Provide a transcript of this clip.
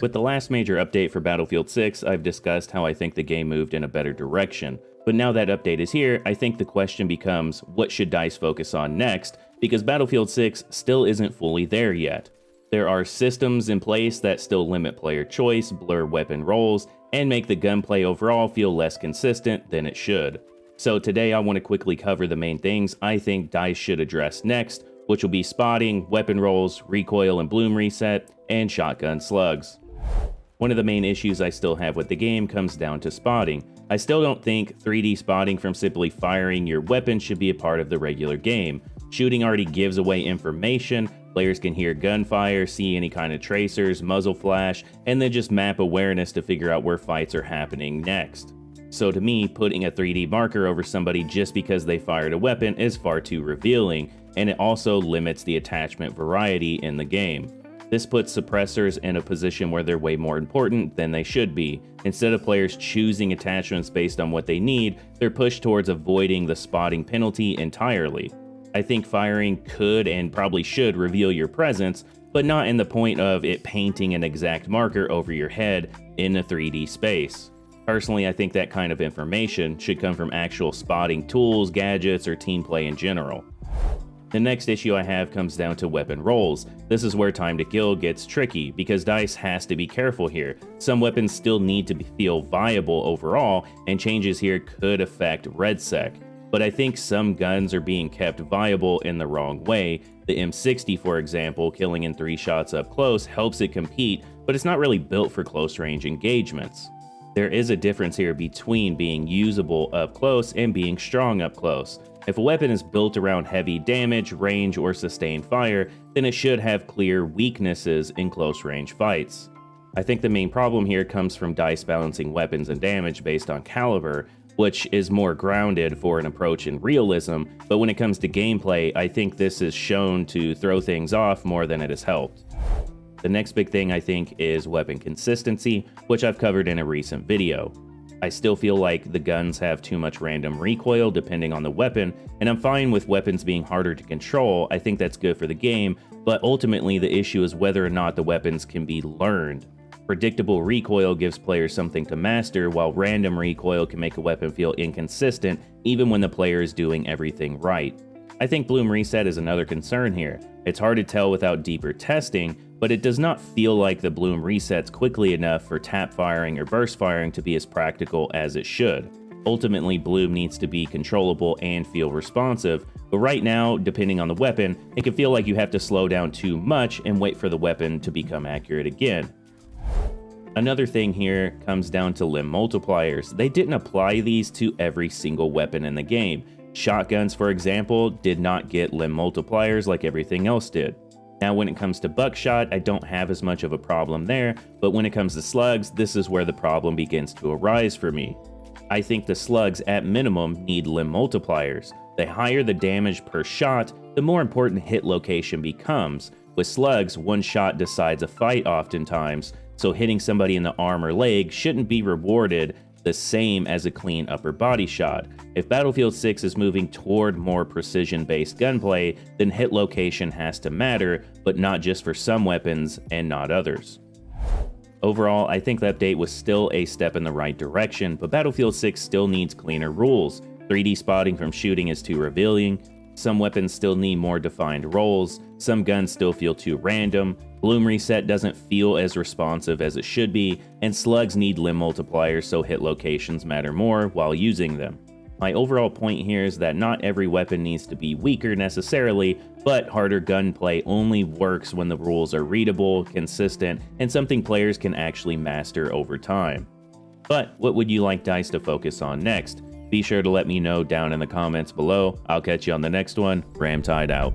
With the last major update for Battlefield 6, I've discussed how I think the game moved in a better direction. But now that update is here, I think the question becomes, what should DICE focus on next? Because Battlefield 6 still isn't fully there yet. There are systems in place that still limit player choice, blur weapon roles, and make the gunplay overall feel less consistent than it should. So today I want to quickly cover the main things I think DICE should address next, which will be spotting, weapon roles, recoil and bloom reset, and shotgun slugs. One of the main issues I still have with the game comes down to spotting. I still don't think 3D spotting from simply firing your weapon should be a part of the regular game. Shooting already gives away information, players can hear gunfire, see any kind of tracers, muzzle flash, and then just map awareness to figure out where fights are happening next. So to me, putting a 3D marker over somebody just because they fired a weapon is far too revealing, and it also limits the attachment variety in the game. This puts suppressors in a position where they're way more important than they should be. Instead of players choosing attachments based on what they need, they're pushed towards avoiding the spotting penalty entirely. I think firing could and probably should reveal your presence, but not in the point of it painting an exact marker over your head in a 3D space. Personally, I think that kind of information should come from actual spotting tools, gadgets, or team play in general. The next issue I have comes down to weapon rolls. This is where time to kill gets tricky, because DICE has to be careful here. Some weapons still need to feel viable overall, and changes here could affect RedSec. But I think some guns are being kept viable in the wrong way. The M60, for example, killing in 3 shots up close helps it compete, but it's not really built for close range engagements. There is a difference here between being usable up close and being strong up close. If a weapon is built around heavy damage, range, or sustained fire, then it should have clear weaknesses in close range fights. I think the main problem here comes from DICE balancing weapons and damage based on caliber, which is more grounded for an approach in realism, but when it comes to gameplay, I think this is shown to throw things off more than it has helped. The next big thing I think is weapon consistency, which I've covered in a recent video. I still feel like the guns have too much random recoil depending on the weapon, and I'm fine with weapons being harder to control. I think that's good for the game, but ultimately the issue is whether or not the weapons can be learned. Predictable recoil gives players something to master, while random recoil can make a weapon feel inconsistent even when the player is doing everything right. I think bloom reset is another concern here. It's hard to tell without deeper testing, but it does not feel like the bloom resets quickly enough for tap firing or burst firing to be as practical as it should. Ultimately, bloom needs to be controllable and feel responsive, but right now, depending on the weapon, it can feel like you have to slow down too much and wait for the weapon to become accurate again. Another thing here comes down to limb multipliers. They didn't apply these to every single weapon in the game. Shotguns, for example, did not get limb multipliers like everything else did. Now, when it comes to buckshot, I don't have as much of a problem there, but when it comes to slugs, this is where the problem begins to arise for me. I think the slugs, at minimum, need limb multipliers. The higher the damage per shot, the more important hit location becomes. With slugs, one shot decides a fight oftentimes, so hitting somebody in the arm or leg shouldn't be rewarded the same as a clean upper body shot. If Battlefield 6 is moving toward more precision-based gunplay, then hit location has to matter, but not just for some weapons and not others. Overall, I think the update was still a step in the right direction, but Battlefield 6 still needs cleaner rules. 3D spotting from shooting is too revealing, some weapons still need more defined roles, some guns still feel too random, bloom reset doesn't feel as responsive as it should be, and slugs need limb multipliers so hit locations matter more while using them. My overall point here is that not every weapon needs to be weaker necessarily, but harder gunplay only works when the rules are readable, consistent, and something players can actually master over time. But what would you like DICE to focus on next? Be sure to let me know down in the comments below. I'll catch you on the next one. RAMTEID out.